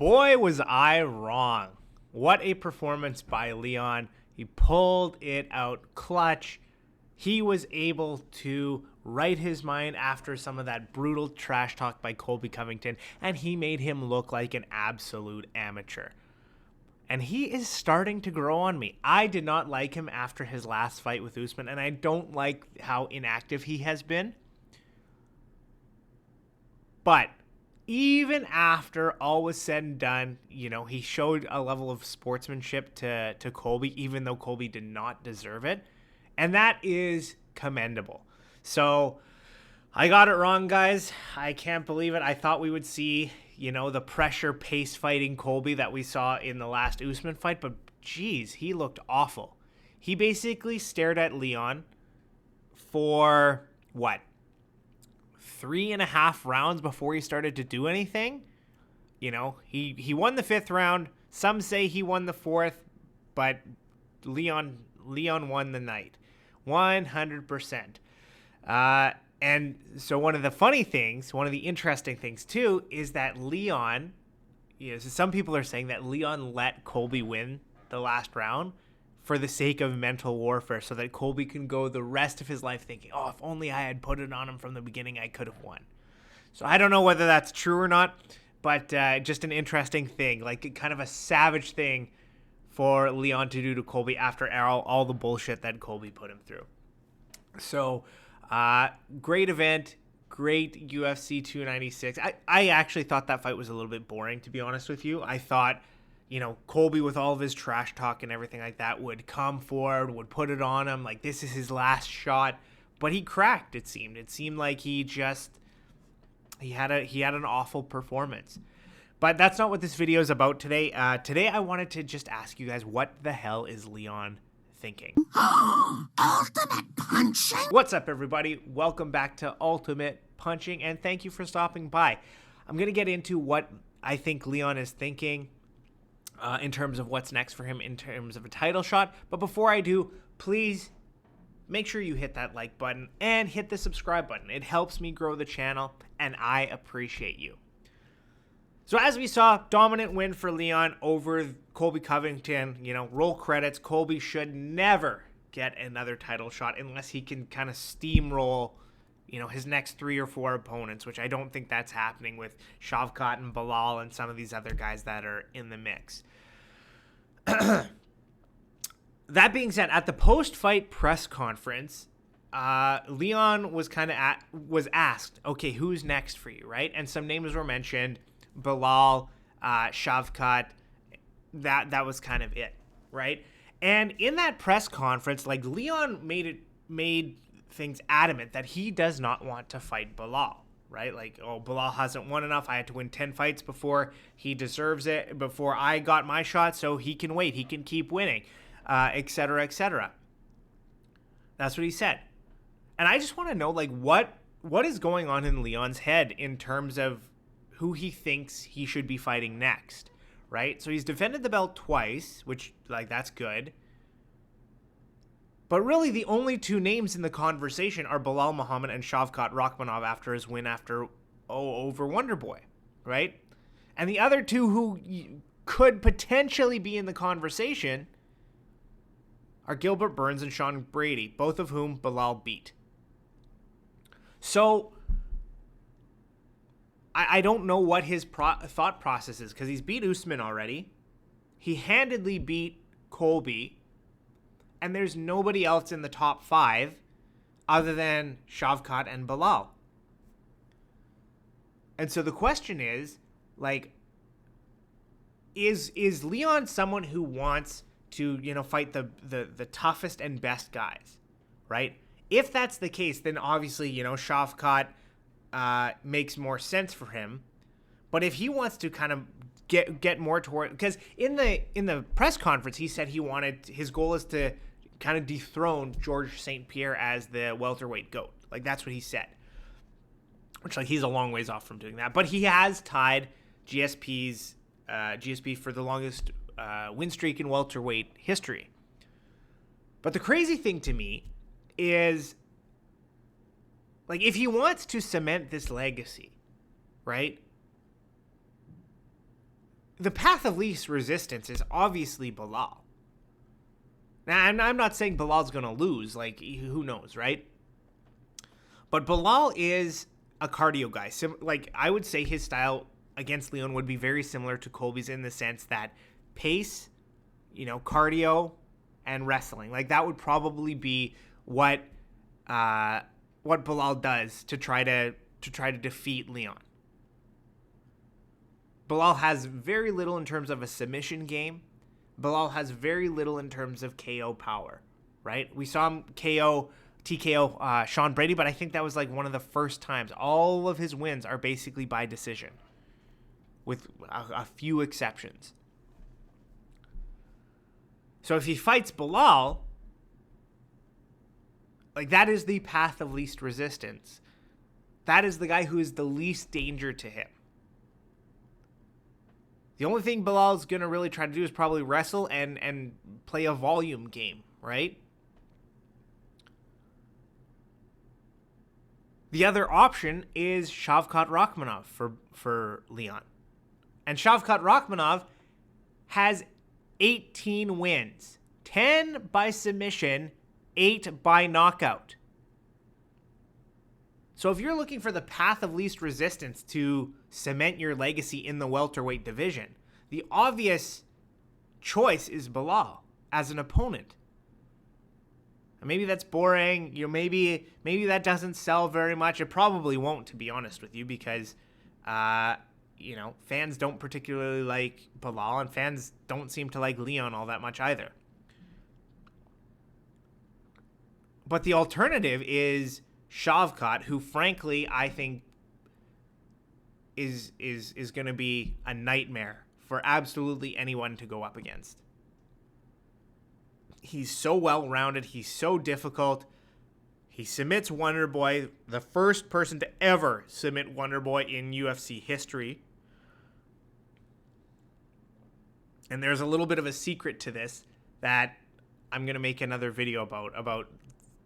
boy, was I wrong. What a performance by Leon. He pulled it out clutch. He was able to right his mind after some of that brutal trash talk by Colby Covington, and he made him look like an absolute amateur. And he is starting to grow on me. I did not like him after his last fight with Usman, and I don't like how inactive he has been. But even after all was said and done, he showed a level of sportsmanship to Colby, even though Colby did not deserve it. And that is commendable. So I got it wrong, guys. I can't believe it. I thought we would see, the pressure pace fighting Colby that we saw in the last Usman fight, but geez, he looked awful. He basically stared at Leon for 3.5 rounds before he started to do anything. He won the 5th round. Some say he won the 4th, but Leon won the night. 100%. And so one of the interesting things too, is that Leon, so some people are saying that Leon let Colby win the last round for the sake of mental warfare, so that Colby can go the rest of his life thinking, oh, if only I had put it on him from the beginning, I could have won. So I don't know whether that's true or not, but just an interesting thing, like kind of a savage thing for Leon to do to Colby after all the bullshit that Colby put him through. So great event, great UFC 296. I actually thought that fight was a little bit boring, to be honest with you. I thought, Colby with all of his trash talk and everything like that would come forward, would put it on him, like this is his last shot. But he cracked, it seemed. It seemed like he had an awful performance. But that's not what this video is about today. Today I wanted to just ask you guys, what the hell is Leon thinking? Ultimate Punching? What's up, everybody? Welcome back to Ultimate Punching, and thank you for stopping by. I'm going to get into what I think Leon is thinking in terms of what's next for him in terms of a title shot. But before I do, please make sure you hit that like button and hit the subscribe button. It helps me grow the channel, and I appreciate you. So as we saw, dominant win for Leon over Colby Covington. Roll credits. Colby should never get another title shot unless he can kind of steamroll, his next 3 or 4 opponents, which I don't think that's happening with Shavkat and Belal and some of these other guys that are in the mix. That being said, at the post-fight press conference, Leon was asked, okay, who's next for you, right? And some names were mentioned. Belal, Shavkat, that was kind of it, right? And in that press conference, Leon made things adamant that he does not want to fight Belal, right? Belal hasn't won enough. I had to win 10 fights before he deserves it, before I got my shot, so he can wait. He can keep winning, etc., etc. That's what he said. And I just want to know, what is going on in Leon's head in terms of who he thinks he should be fighting next, right? So he's defended the belt twice, which, that's good. But really, the only 2 names in the conversation are Belal Muhammad and Shavkat Rakhmanov after his win over Wonderboy, right? And the other 2 who could potentially be in the conversation are Gilbert Burns and Sean Brady, both of whom Belal beat. So I don't know what his thought process is, because he's beat Usman already. He handedly beat Colby. And there's nobody else in the top 5 other than Shavkat and Belal. And so the question is, is Leon someone who wants to, fight the toughest and best guys, right? If that's the case, then obviously, Shavkat makes more sense for him. But if he wants to kind of get more toward, because in the press conference he said his goal is to kind of dethrone George St Pierre as the welterweight GOAT. That's what he said. Which he's a long ways off from doing that, but he has tied GSP for the longest win streak in welterweight history. But the crazy thing to me is, if he wants to cement this legacy, right, the path of least resistance is obviously Belal. Now, I'm not saying Belal's going to lose. Like, who knows, right? But Belal is a cardio guy. Like, I would say his style against Leon would be very similar to Colby's in the sense that pace, cardio, and wrestling. Like, that would probably be what Belal does to try to defeat Leon. Belal has very little in terms of a submission game. Belal has very little in terms of KO power, right? We saw him TKO Sean Brady, but I think that was like one of the first times. All of his wins are basically by decision, with a few exceptions. So if he fights Belal, like, that is the path of least resistance. That is the guy who is the least danger to him. The only thing Belal's going to really try to do is probably wrestle and play a volume game, right? The other option is Shavkat Rakhmanov for Leon. And Shavkat Rakhmanov has 18 wins. 10 by submission, 8 by knockout. So if you're looking for the path of least resistance to cement your legacy in the welterweight division, the obvious choice is Belal as an opponent. And maybe that's boring. Maybe that doesn't sell very much. It probably won't, to be honest with you, because fans don't particularly like Belal, and fans don't seem to like Leon all that much either. But the alternative is Shavkat, who frankly I think is going to be a nightmare for absolutely anyone to go up against. He's so well-rounded. He's so difficult. He submits Wonderboy, the first person to ever submit Wonderboy in UFC history. And there's a little bit of a secret to this that I'm going to make another video about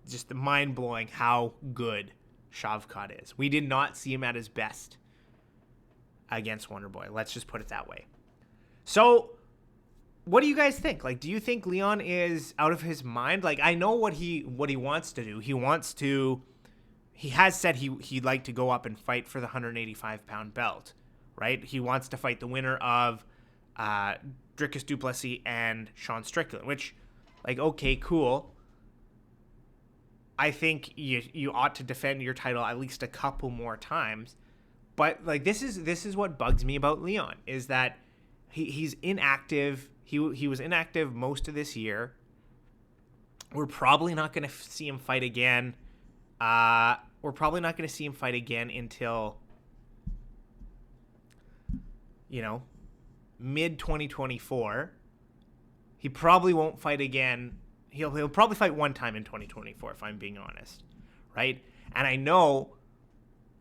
just the mind-blowing how good Shavkat is. We did not see him at his best against Wonderboy. Let's just put it that way. So, what do you guys think? Like, do you think Leon is out of his mind? Like, I know what he wants to do. He has said he'd like to go up and fight for the 185-pound belt, right? He wants to fight the winner of Dricus du Plessis and Sean Strickland, which, like, okay, cool. I think you ought to defend your title at least a couple more times. But, like, this is what bugs me about Leon, is that he's inactive. He was inactive most of this year. We're probably not going to see him fight again. We're probably not going to see him fight again until, mid-2024. He probably won't fight again. He'll probably fight one time in 2024, if I'm being honest, right? And I know,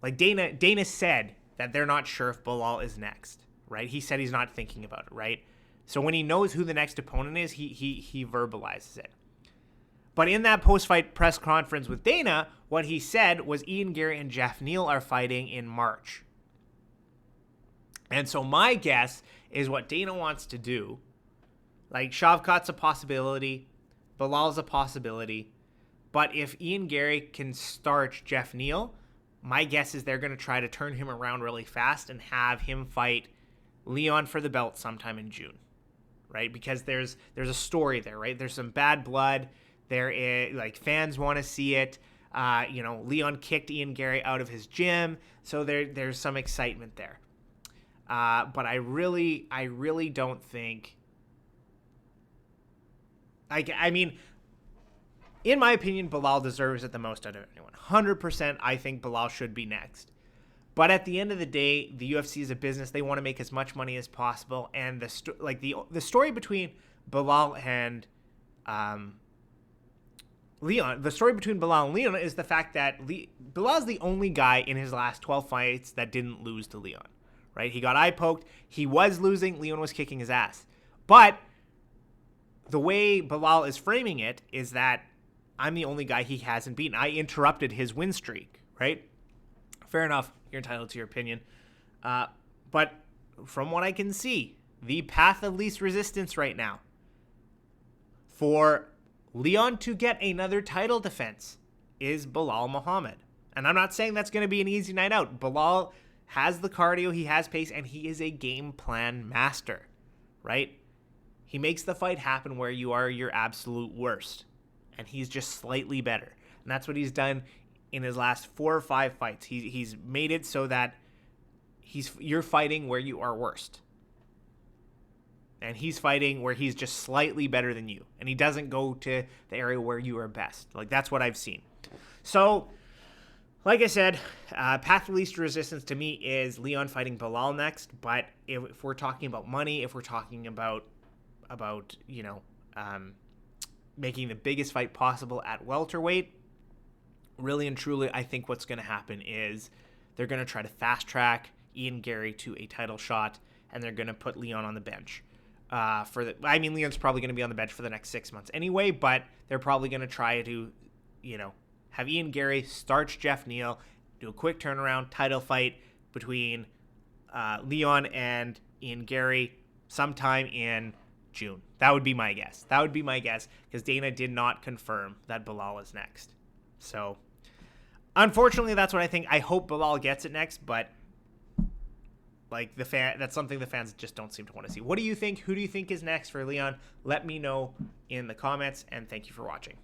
like, Dana said that they're not sure if Belal is next, right? He said he's not thinking about it, right? So when he knows who the next opponent is, he verbalizes it. But in that post-fight press conference with Dana, what he said was Ian Gary and Jeff Neal are fighting in March. And so my guess is what Dana wants to do, like, Shavkat's a possibility, Belal's a possibility, but if Ian Gary can starch Jeff Neal, my guess is they're going to try to turn him around really fast and have him fight Leon for the belt sometime in June, right? Because there's a story there, right? There's some bad blood. There is, like, fans want to see it. Leon kicked Ian Gary out of his gym, so there's some excitement there. But I really don't think. I mean, in my opinion, Belal deserves it the most out of anyone. 100%, I think Belal should be next. But at the end of the day, the UFC is a business. They want to make as much money as possible. And the story between Belal and Leon, the story between Belal and Leon is the fact that Belal is the only guy in his last 12 fights that didn't lose to Leon, right? He got eye poked. He was losing. Leon was kicking his ass. But the way Belal is framing it is that I'm the only guy he hasn't beaten. I interrupted his win streak, right? Fair enough. You're entitled to your opinion. But from what I can see, the path of least resistance right now for Leon to get another title defense is Belal Muhammad. And I'm not saying that's going to be an easy night out. Belal has the cardio, he has pace, and he is a game plan master, right? He makes the fight happen where you are your absolute worst, and he's just slightly better. And that's what he's done in his last 4 or 5 fights. He's made it so that you're fighting where you are worst. And he's fighting where he's just slightly better than you. And he doesn't go to the area where you are best. Like, that's what I've seen. So, like I said, path of least resistance to me is Leon fighting Belal next. But if we're talking about money, if we're talking about making the biggest fight possible at welterweight, really and truly, I think what's going to happen is they're going to try to fast track Ian Gary to a title shot, and they're going to put Leon on the bench. Leon's probably going to be on the bench for the next 6 months anyway, but they're probably going to try to, have Ian Gary starch Jeff Neal, do a quick turnaround title fight between Leon and Ian Gary sometime in June. That would be my guess. Because Dana did not confirm that Belal is next. So, unfortunately, that's what I think. I hope Belal gets it next, but that's something the fans just don't seem to want to see. What do you think? Who do you think is next for Leon? Let me know in the comments, and thank you for watching.